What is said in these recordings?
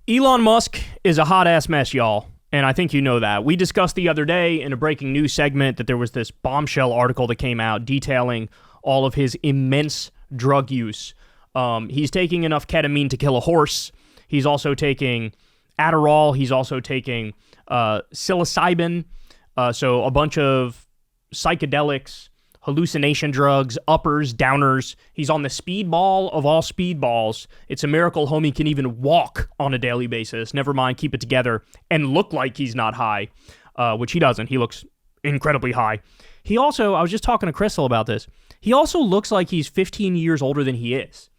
Elon Musk is a hot-ass mess, y'all, and I think you know that. We discussed the other day in a breaking news segment that there was this bombshell article that came out detailing all of his immense drug use. He's taking enough ketamine to kill a horse. He's also taking Adderall. He's also taking psilocybin, so a bunch of psychedelics, hallucination drugs, uppers, downers. He's on the speedball of all speedballs. It's a miracle homie can even walk on a daily basis, never mind keep it together, and look like he's not high, which he doesn't. He looks incredibly high. He also, I was just talking to Crystal about this, he also looks like he's 15 years older than he is,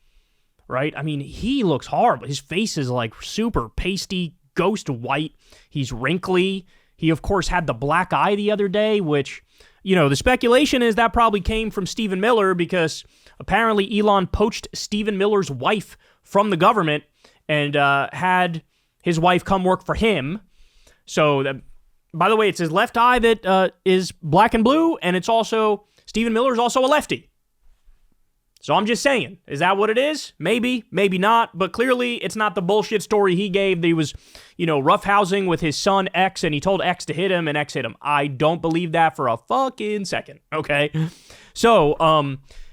right? I mean, he looks horrible. His face is like super pasty, ghost white. He's wrinkly. He, of course, had the black eye the other day, which, you know, the speculation is that probably came from Stephen Miller because apparently Elon poached Stephen Miller's wife from the government and had his wife come work for him. So, by the way, it's his left eye that is black and blue, and it's also, Stephen Miller's also a lefty. So I'm just saying, is that what it is? Maybe, maybe not, but clearly it's not the bullshit story he gave that he was, you know, roughhousing with his son X and he told X to hit him and X hit him. I don't believe that for a fucking second, okay? So,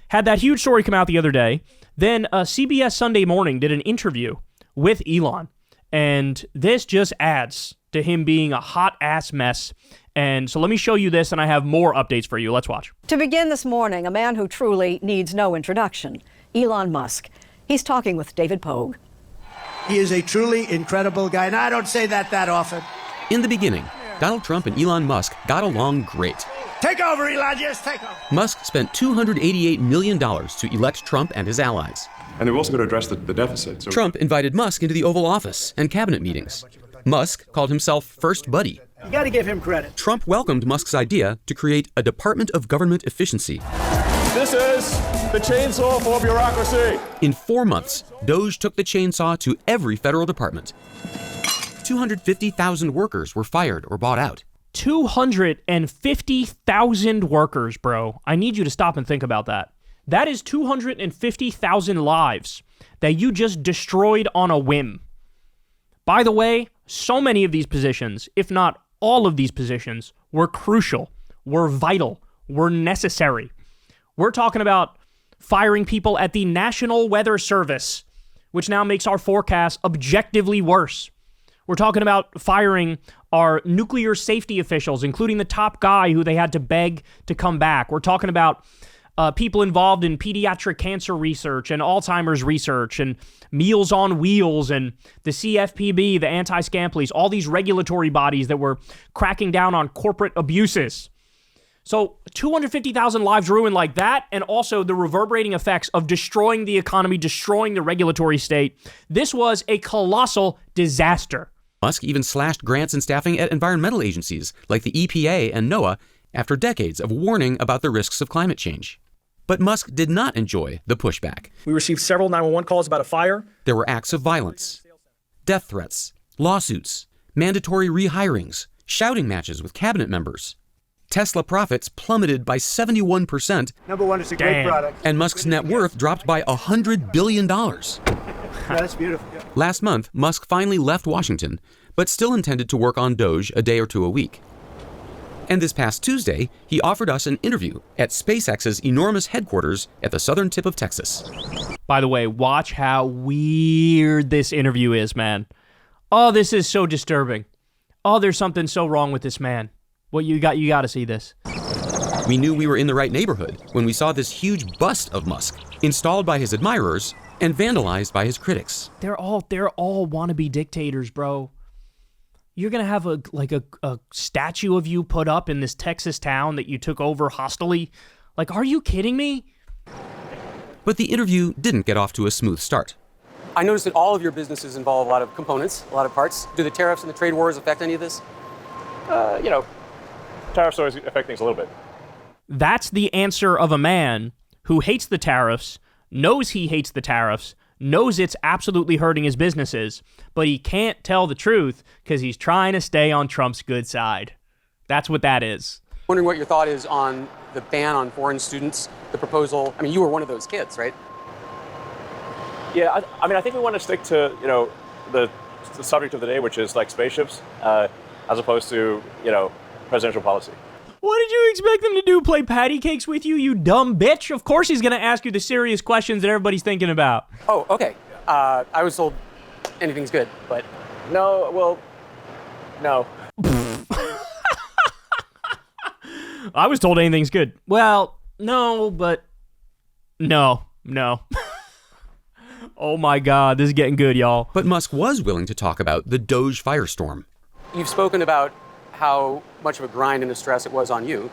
had that huge story come out the other day. Then CBS Sunday Morning did an interview with Elon, and this just adds to him being a hot-ass mess. And so let me show you this, and I have more updates for you. Let's watch. To begin this morning, a man who truly needs no introduction, Elon Musk. He's talking with David Pogue. He is a truly incredible guy, and I don't say that often. In the beginning, Donald Trump and Elon Musk got along great. Take over, Elon, yes, take over. Musk spent $288 million to elect Trump and his allies. And they've also got to address the deficit. So Trump invited Musk into the Oval Office and cabinet meetings. Musk called himself First Buddy. You got to give him credit. Trump welcomed Musk's idea to create a Department of Government Efficiency. This is the chainsaw for bureaucracy. In 4 months, Doge took the chainsaw to every federal department. 250,000 workers were fired or bought out. 250,000 workers, bro. I need you to stop and think about that. That is 250,000 lives that you just destroyed on a whim. By the way, so many of these positions, if not all of these positions, were crucial, were vital, were necessary. We're talking about firing people at the National Weather Service, which now makes our forecast objectively worse. We're talking about firing our nuclear safety officials, including the top guy who they had to beg to come back. We're talking about people involved in pediatric cancer research and Alzheimer's research and Meals on Wheels and the CFPB, the anti-scam police, all these regulatory bodies that were cracking down on corporate abuses. So 250,000 lives ruined like that, and also the reverberating effects of destroying the economy, destroying the regulatory state. This was a colossal disaster. Musk even slashed grants and staffing at environmental agencies like the EPA and NOAA after decades of warning about the risks of climate change. But Musk did not enjoy the pushback. We received several 911 calls about a fire. There were acts of violence, death threats, lawsuits, mandatory rehirings, shouting matches with cabinet members. Tesla profits plummeted by 71%. Number one, it's a great product. And Musk's net worth dropped by $100 billion. That's beautiful. Yeah. Last month, Musk finally left Washington, but still intended to work on Doge a day or two a week. And this past Tuesday, he offered us an interview at SpaceX's enormous headquarters at the southern tip of Texas. By the way, watch how weird this interview is, man. Oh, this is so disturbing. Oh, there's something so wrong with this man. Well, you got to see this. We knew we were in the right neighborhood when we saw this huge bust of Musk installed by his admirers and vandalized by his critics. They're all wannabe dictators, bro. You're going to have a statue of you put up in this Texas town that you took over hostily? Like, are you kidding me? But the interview didn't get off to a smooth start. I noticed that all of your businesses involve a lot of components, a lot of parts. Do the tariffs and the trade wars affect any of this? Tariffs always affect things a little bit. That's the answer of a man who hates the tariffs, knows he hates the tariffs, knows it's absolutely hurting his businesses, but he can't tell the truth because he's trying to stay on Trump's good side. That's what that is. Wondering what your thought is on the ban on foreign students, the proposal. I mean, you were one of those kids, right? Yeah, I mean, I think we want to stick to, the the subject of the day, which is like spaceships, as opposed to, presidential policy. What did you expect them to do? Play patty cakes with you, you dumb bitch? Of course he's going to ask you the serious questions that everybody's thinking about. Oh, okay. I was told anything's good, but... No. I was told anything's good. Well, no, but... No. Oh my God, this is getting good, y'all. But Musk was willing to talk about the Doge firestorm. You've spoken about how much of a grind and a stress it was on you.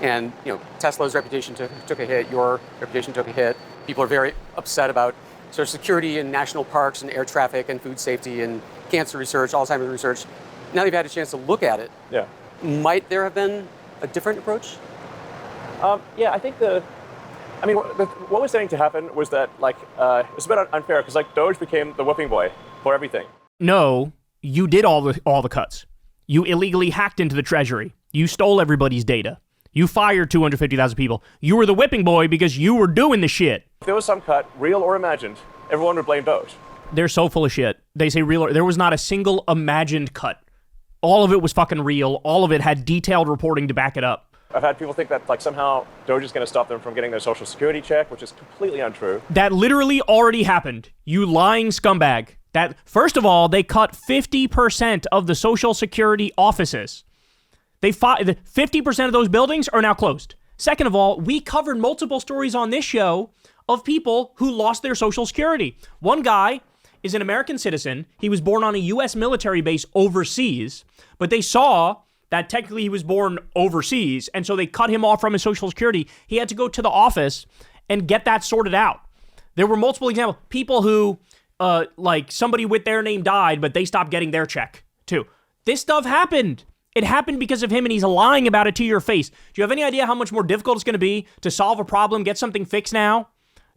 And, Tesla's reputation took a hit, your reputation took a hit. People are very upset about Social Security and national parks and air traffic and food safety and cancer research, Alzheimer's research. Now you've had a chance to look at it. Yeah. Might there have been a different approach? Yeah, I think what was starting to happen was that, it's a bit unfair because, Doge became the whipping boy for everything. No, you did all the cuts. You illegally hacked into the treasury. You stole everybody's data. You fired 250,000 people. You were the whipping boy because you were doing the shit. If there was some cut, real or imagined, everyone would blame Doge. They're so full of shit. They say real. There was not a single imagined cut. All of it was fucking real. All of it had detailed reporting to back it up. I've had people think that, somehow Doge is going to stop them from getting their Social Security check, which is completely untrue. That literally already happened. You lying scumbag. First of all, they cut 50% of the Social Security offices. 50% of those buildings are now closed. Second of all, we covered multiple stories on this show of people who lost their Social Security. One guy is an American citizen. He was born on a U.S. military base overseas, but they saw that technically he was born overseas, and so they cut him off from his Social Security. He had to go to the office and get that sorted out. There were multiple examples. People who, somebody with their name died, but they stopped getting their check, too. This stuff happened. It happened because of him, and he's lying about it to your face. Do you have any idea how much more difficult it's going to be to solve a problem, get something fixed now,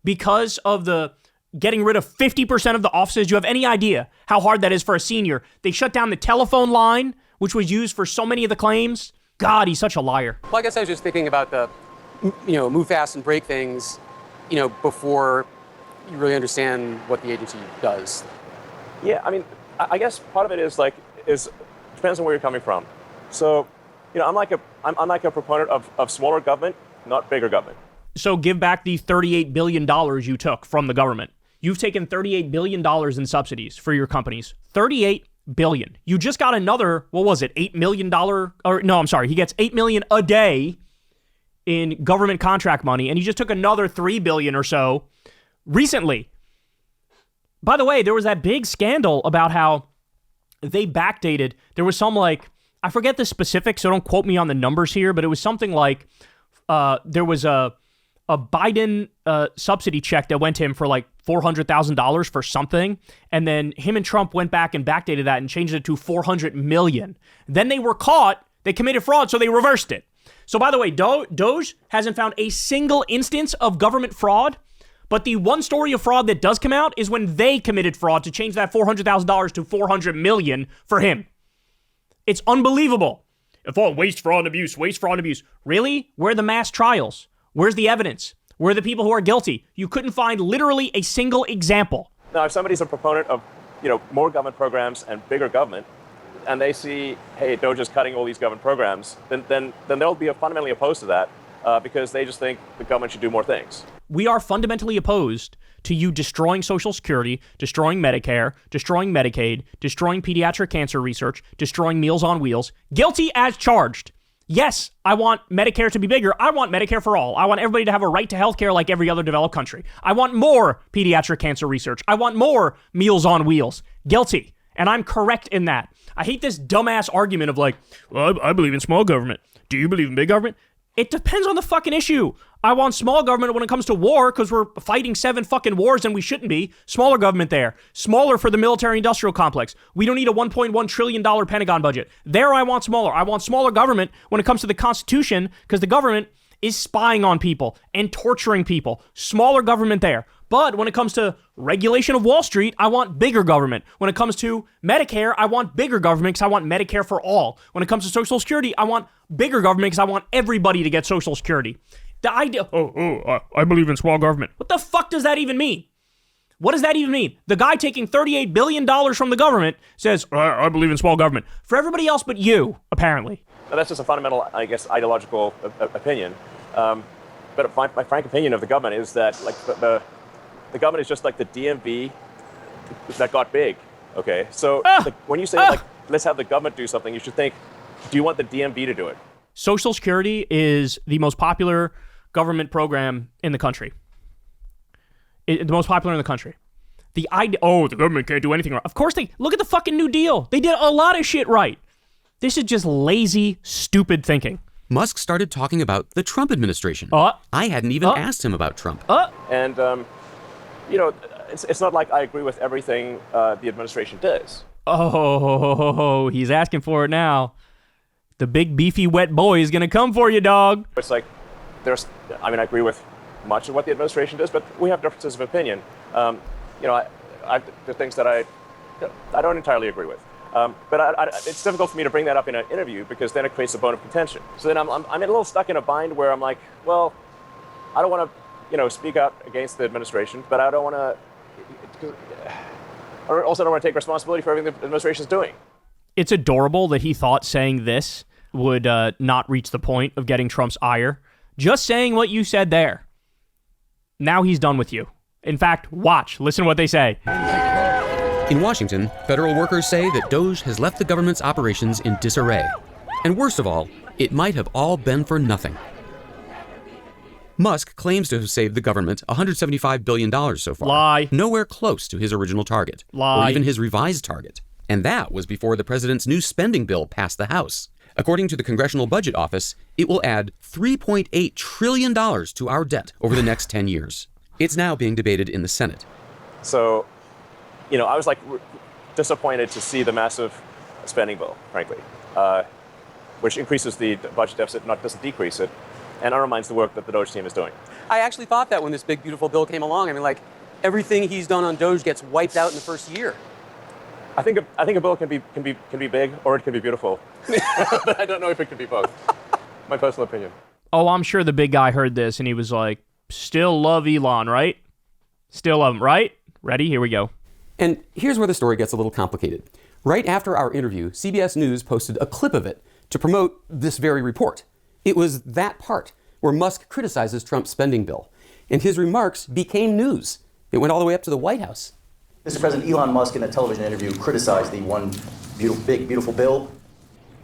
because of the getting rid of 50% of the offices? Do you have any idea how hard that is for a senior? They shut down the telephone line, which was used for so many of the claims. God, he's such a liar. Well, I guess I was just thinking about the, move fast and break things, before you really understand what the agency does. Yeah, I guess part of it is depends on where you're coming from. So, I'm like a proponent of smaller government, not bigger government. So give back the $38 billion you took from the government. You've taken $38 billion in subsidies for your companies. $38 billion. You just got another, $8 million? He gets $8 million a day in government contract money, and he just took another $3 billion or so recently. By the way, there was that big scandal about how they backdated. There was some I forget the specifics, so don't quote me on the numbers here, but it was something like there was a Biden subsidy check that went to him for $400,000 for something, and then him and Trump went back and backdated that and changed it to $400 million. Then they were caught, they committed fraud, so they reversed it. So by the way, Doge hasn't found a single instance of government fraud, but the one story of fraud that does come out is when they committed fraud to change that $400,000 to $400 million for him. It's unbelievable. Waste, fraud, and abuse. Really? Where are the mass trials? Where's the evidence? Where are the people who are guilty? You couldn't find literally a single example. Now, if somebody's a proponent of, more government programs and bigger government, and they see, hey, Doge is cutting all these government programs, then they'll be fundamentally opposed to that because they just think the government should do more things. We are fundamentally opposed to you destroying Social Security, destroying Medicare, destroying Medicaid, destroying pediatric cancer research, destroying Meals on Wheels. Guilty as charged. Yes, I want Medicare to be bigger. I want Medicare for all. I want everybody to have a right to health care like every other developed country. I want more pediatric cancer research. I want more Meals on Wheels. Guilty. And I'm correct in that. I hate this dumbass argument of I believe in small government. Do you believe in big government? It depends on the fucking issue. I want small government when it comes to war because we're fighting 7 fucking wars and we shouldn't be. Smaller government there. Smaller for the military-industrial complex. We don't need a $1.1 trillion Pentagon budget. There I want smaller. I want smaller government when it comes to the Constitution because the government is spying on people and torturing people. Smaller government there. But when it comes to regulation of Wall Street, I want bigger government. When it comes to Medicare, I want bigger government because I want Medicare for all. When it comes to Social Security, I want bigger government because I want everybody to get Social Security. The idea, I believe in small government. What the fuck does that even mean? What does that even mean? The guy taking $38 billion from the government says, I believe in small government. For everybody else but you, apparently. Now, that's just a fundamental, I guess, ideological opinion. But my frank opinion of the government is that like the government is just like the DMV that got big. Okay, so when you say like let's have the government do something, you should think, do you want the DMV to do it? Social Security is the most popular government program in the country. The most popular in the country. The government can't do anything right. Of course look at the fucking New Deal. They did a lot of shit right. This is just lazy, stupid thinking. Musk started talking about the Trump administration. I hadn't even asked him about Trump. And, it's not like I agree with everything the administration does. Oh, he's asking for it now. The big, beefy, wet boy is going to come for you, dog. It's like, I agree with much of what the administration does, but we have differences of opinion. There are things that I don't entirely agree with. But it's difficult for me to bring that up in an interview because then it creates a bone of contention. So then I'm a little stuck in a bind where I'm like, well, I don't want to, speak out against the administration, but I don't want to. I also don't want to take responsibility for everything the administration is doing. It's adorable that he thought saying this would not reach the point of getting Trump's ire. Just saying what you said there. Now he's done with you. In fact, listen to what they say. In Washington, federal workers say that DOGE has left the government's operations in disarray. And worst of all, it might have all been for nothing. Musk claims to have saved the government $175 billion so far. Lie. Nowhere close to his original target. Lie. Or even his revised target. And that was before the president's new spending bill passed the House. According to the Congressional Budget Office, it will add $3.8 trillion to our debt over the next 10 years. It's now being debated in the Senate. So, I was disappointed to see the massive spending bill, frankly, which increases the budget deficit, doesn't decrease it, and undermines the work that the DOGE team is doing. I actually thought that when this big, beautiful bill came along. Everything he's done on DOGE gets wiped out in the first year. I think a bill can be big or it can be beautiful. But I don't know if it can be both. My personal opinion. Oh, I'm sure the big guy heard this and he was like, still love Elon, right? Still love him, right? Ready? Here we go. And here's where the story gets a little complicated. Right after our interview, CBS News posted a clip of it to promote this very report. It was that part where Musk criticizes Trump's spending bill. And his remarks became news. It went all the way up to the White House. Mr. President, Elon Musk in a television interview criticized the one big, beautiful bill.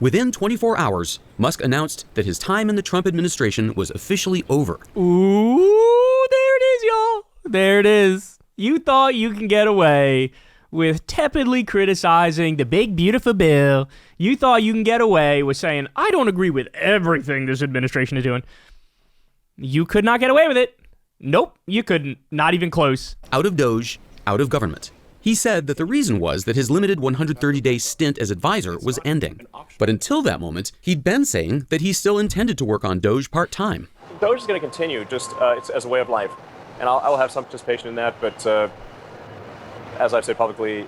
Within 24 hours, Musk announced that his time in the Trump administration was officially over. Ooh, there it is, y'all. There it is. You thought you can get away with tepidly criticizing the big, beautiful bill. You thought you can get away with saying, I don't agree with everything this administration is doing. You could not get away with it. Nope, you couldn't. Not even close. Out of DOGE, out of government. He said that the reason was that his limited 130-day stint as advisor was ending. But until that moment, he'd been saying that he still intended to work on DOGE part-time. DOGE is going to continue just it's as a way of life. And I'll have some participation in that, but as I've said publicly,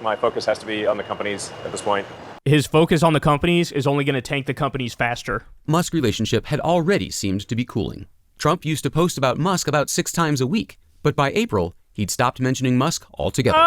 my focus has to be on the companies at this point. His focus on the companies is only going to tank the companies faster. Musk's relationship had already seemed to be cooling. Trump used to post about Musk about 6 times a week, but by April, he'd stopped mentioning Musk altogether.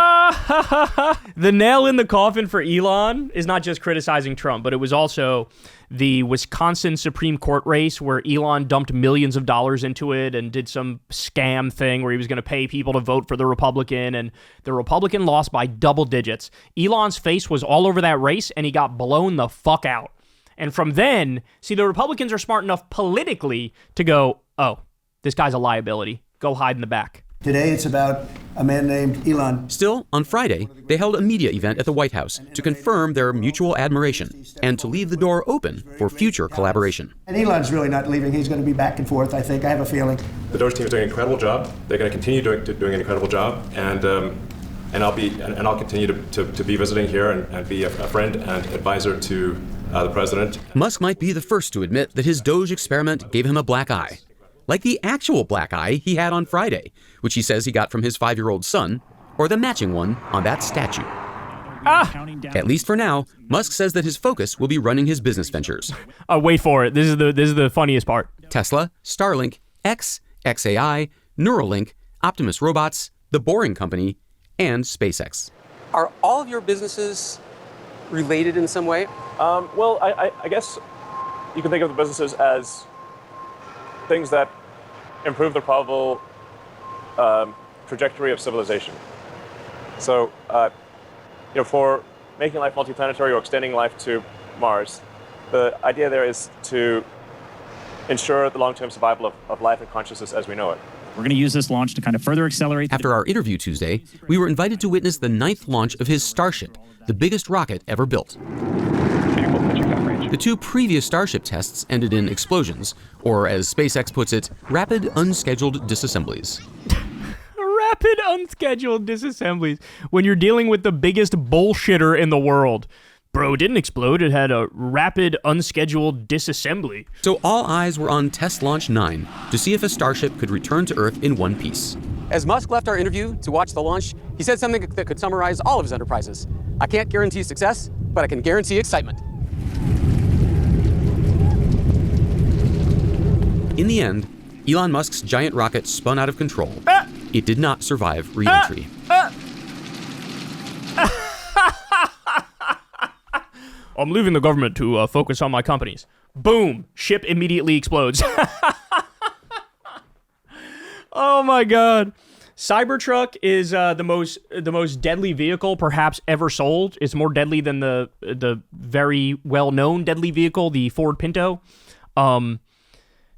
The nail in the coffin for Elon is not just criticizing Trump, but it was also the Wisconsin Supreme Court race where Elon dumped millions of dollars into it and did some scam thing where he was going to pay people to vote for the Republican, and the Republican lost by double digits. Elon's face was all over that race, and he got blown the fuck out. And from then, see, the Republicans are smart enough politically to go, oh, this guy's a liability. Go hide in the back. Today it's about a man named Elon. Still, on Friday, they held a media event at the White House to confirm their mutual admiration and to leave the door open for future collaboration. And Elon's really not leaving. He's going to be back and forth, I think. I have a feeling. The DOGE team is doing an incredible job. They're going to continue doing an incredible job, and I'll continue to be visiting here and be a friend and advisor to the president. Musk might be the first to admit that his DOGE experiment gave him a black eye. Like the actual black eye he had on Friday, which he says he got from his 5-year-old son, or the matching one on that statue. At least for now, Musk says that his focus will be running his business ventures. Wait for it. This is the funniest part. Tesla, Starlink, X, XAI, Neuralink, Optimus Robots, the Boring Company, and SpaceX. Are all of your businesses related in some way? Well, I guess you can think of the businesses as things that improve the probable trajectory of civilization. So, for making life multiplanetary or extending life to Mars, the idea there is to ensure the long-term survival of life and consciousness as we know it. We're going to use this launch to kind of further accelerate. After our interview Tuesday, we were invited to witness the 9th launch of his Starship, the biggest rocket ever built. The 2 previous Starship tests ended in explosions, or as SpaceX puts it, rapid unscheduled disassemblies. Rapid unscheduled disassemblies. When you're dealing with the biggest bullshitter in the world. Bro, it didn't explode. It had a rapid unscheduled disassembly. So all eyes were on Test Launch 9 to see if a Starship could return to Earth in one piece. As Musk left our interview to watch the launch, he said something that could summarize all of his enterprises. I can't guarantee success, but I can guarantee excitement. In the end, Elon Musk's giant rocket spun out of control. It did not survive re-entry. I'm leaving the government to focus on my companies. Boom! Ship immediately explodes. Oh my god. Cybertruck is the most deadly vehicle perhaps ever sold. It's more deadly than the very well-known deadly vehicle, the Ford Pinto. So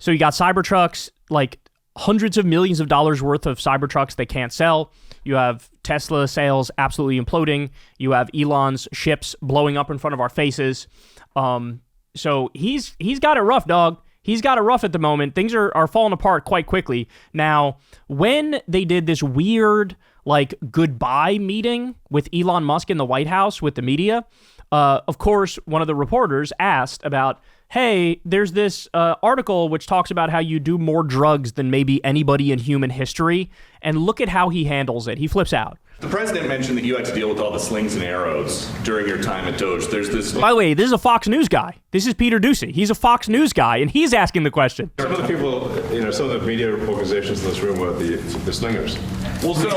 you got Cybertrucks, like hundreds of millions of dollars worth of Cybertrucks they can't sell. You have Tesla sales absolutely imploding. You have Elon's ships blowing up in front of our faces. So he's got it rough, dog. He's got it rough at the moment. Things are falling apart quite quickly. Now, when they did this weird, like, goodbye meeting with Elon Musk in the White House with the media, of course, one of the reporters asked about, hey, there's this article which talks about how you do more drugs than maybe anybody in human history, and look at how he handles it. He flips out. The president mentioned that you had to deal with all the slings and arrows during your time at Doge. There's this... By the way, this is a Fox News guy. This is Peter Doocy. He's a Fox News guy, and he's asking the question. Some of the people, some of the media organizations in this room were the slingers. Well, so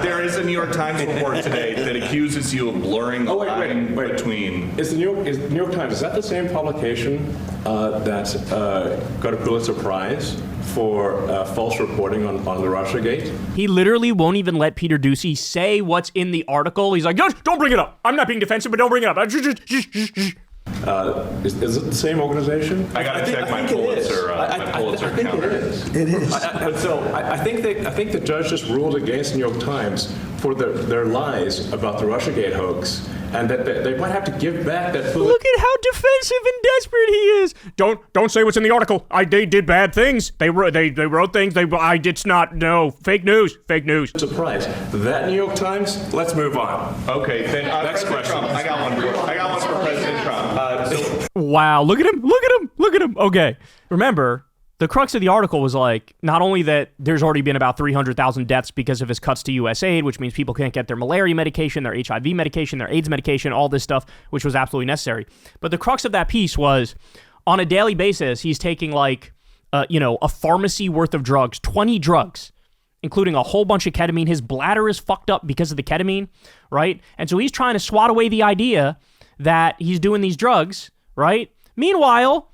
there is a New York Times report today that accuses you of blurring the line between... Is the New York Times, is that the same publication that got a Pulitzer Prize for false reporting on the Russiagate? He literally won't even let Peter Doocy say what's in the article. He's like, don't bring it up. I'm not being defensive, but don't bring it up. Is it the same organization? I got to check my Pulitzer counter. It is. I think the judge just ruled against New York Times for their lies about the Russiagate hoax, and that they might have to give back that Pulitzer. Look at how defensive and desperate he is. Don't say what's in the article. They did bad things. They wrote things. I did not. No, fake news. Surprise. That New York Times. Let's move on. Okay, then next question. Trump. I got one for President Trump. Wow, look at him. Okay, remember, the crux of the article was like, not only that there's already been about 300,000 deaths because of his cuts to USAID, which means people can't get their malaria medication, their HIV medication, their AIDS medication, all this stuff, which was absolutely necessary. But the crux of that piece was, on a daily basis, he's taking like, a pharmacy worth of drugs, 20 drugs, including a whole bunch of ketamine. His bladder is fucked up because of the ketamine, right? And so he's trying to swat away the idea that he's doing these drugs, right? Meanwhile,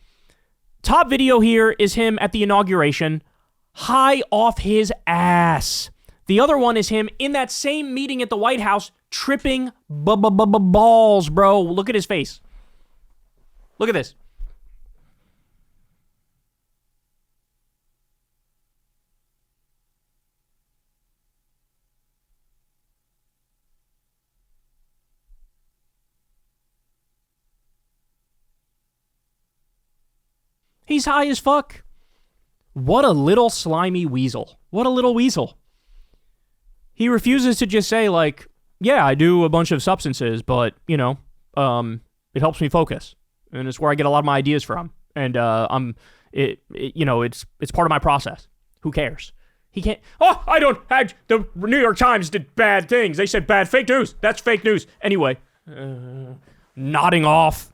top video here is him at the inauguration, high off his ass. The other one is him in that same meeting at the White House, tripping balls, bro. Look at his face. Look at this. He's high as fuck. What a little slimy weasel. What a little weasel. He refuses to just say, like, yeah, I do a bunch of substances, but, it helps me focus. And it's where I get a lot of my ideas from. And it's part of my process. Who cares? He can't, the New York Times did bad things. They said bad fake news. That's fake news. Anyway, nodding off.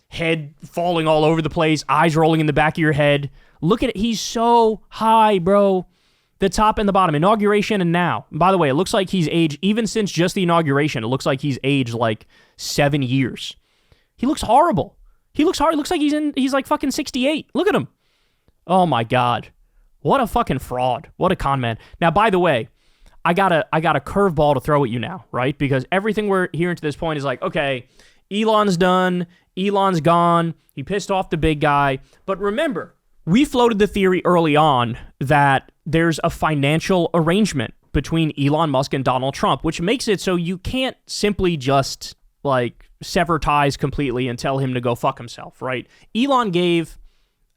Head falling all over the place, eyes rolling in the back of your head. Look at it. He's so high, bro. The top and the bottom, inauguration and now. And by the way, it looks like he's aged, even since just the inauguration, it looks like he's aged like 7 years. He looks horrible. He looks hard. It looks like he's like fucking 68. Look at him. Oh my God. What a fucking fraud. What a con man. Now, by the way, I got a curveball to throw at you now, right? Because everything we're hearing to this point is like, okay, Elon's done. Elon's gone. He pissed off the big guy. But remember, we floated the theory early on that there's a financial arrangement between Elon Musk and Donald Trump, which makes it so you can't simply just like sever ties completely and tell him to go fuck himself, right? Elon gave,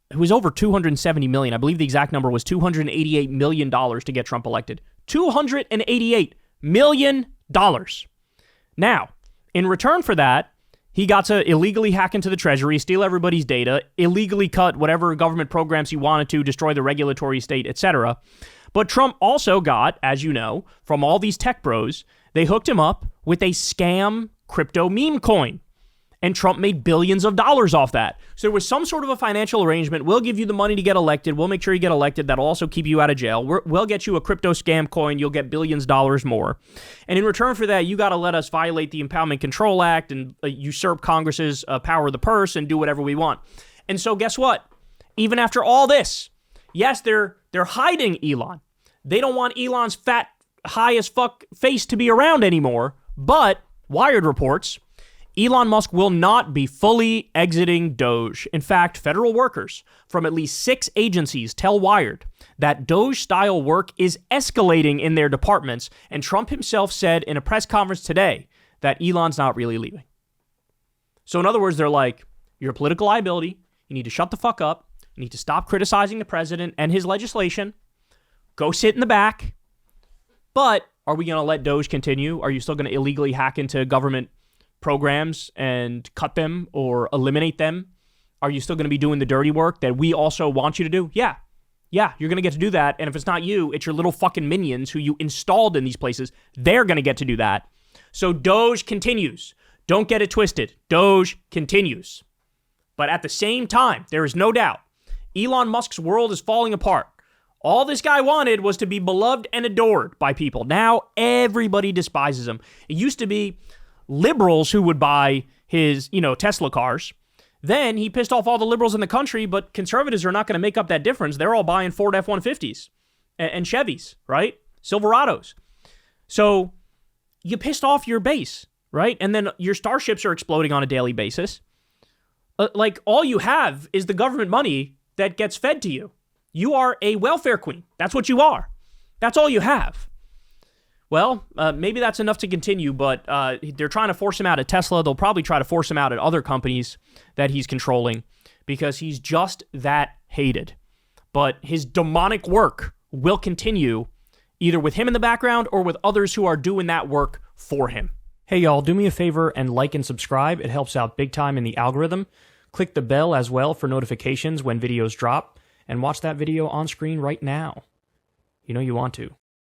it was over $270 million. I believe the exact number was $288 million to get Trump elected. $288 million. Now, in return for that, he got to illegally hack into the Treasury, steal everybody's data, illegally cut whatever government programs he wanted to, destroy the regulatory state, etc. But Trump also got, as you know, from all these tech bros, they hooked him up with a scam crypto meme coin. And Trump made billions of dollars off that. So there was some sort of a financial arrangement. We'll give you the money to get elected. We'll make sure you get elected. That'll also keep you out of jail. We'll get you a crypto scam coin. You'll get billions of dollars more. And in return for that, you got to let us violate the Impoundment Control Act and usurp Congress's power of the purse and do whatever we want. And so guess what? Even after all this, yes, they're hiding Elon. They don't want Elon's fat, high as fuck face to be around anymore. But Wired reports, Elon Musk will not be fully exiting Doge. In fact, federal workers from at least 6 agencies tell Wired that Doge-style work is escalating in their departments, and Trump himself said in a press conference today that Elon's not really leaving. So in other words, they're like, you're a political liability, you need to shut the fuck up, you need to stop criticizing the president and his legislation, go sit in the back, but are we going to let Doge continue? Are you still going to illegally hack into government programs and cut them or eliminate them? Are you still going to be doing the dirty work that we also want you to do? Yeah, you're going to get to do that. And if it's not you, it's your little fucking minions who you installed in these places. They're going to get to do that. So Doge continues. Don't get it twisted. Doge continues. But at the same time, there is no doubt, Elon Musk's world is falling apart. All this guy wanted was to be beloved and adored by people. Now everybody despises him. It used to be liberals who would buy his, Tesla cars. Then he pissed off all the liberals in the country, but conservatives are not going to make up that difference. They're all buying Ford F-150s and Chevys, right? Silverados. So you pissed off your base, right? And then your starships are exploding on a daily basis. All you have is the government money that gets fed to you. You are a welfare queen. That's what you are. That's all you have. Well, maybe that's enough to continue, but they're trying to force him out at Tesla. They'll probably try to force him out at other companies that he's controlling because he's just that hated. But his demonic work will continue either with him in the background or with others who are doing that work for him. Hey, y'all, do me a favor and like and subscribe. It helps out big time in the algorithm. Click the bell as well for notifications when videos drop, and watch that video on screen right now. You know you want to.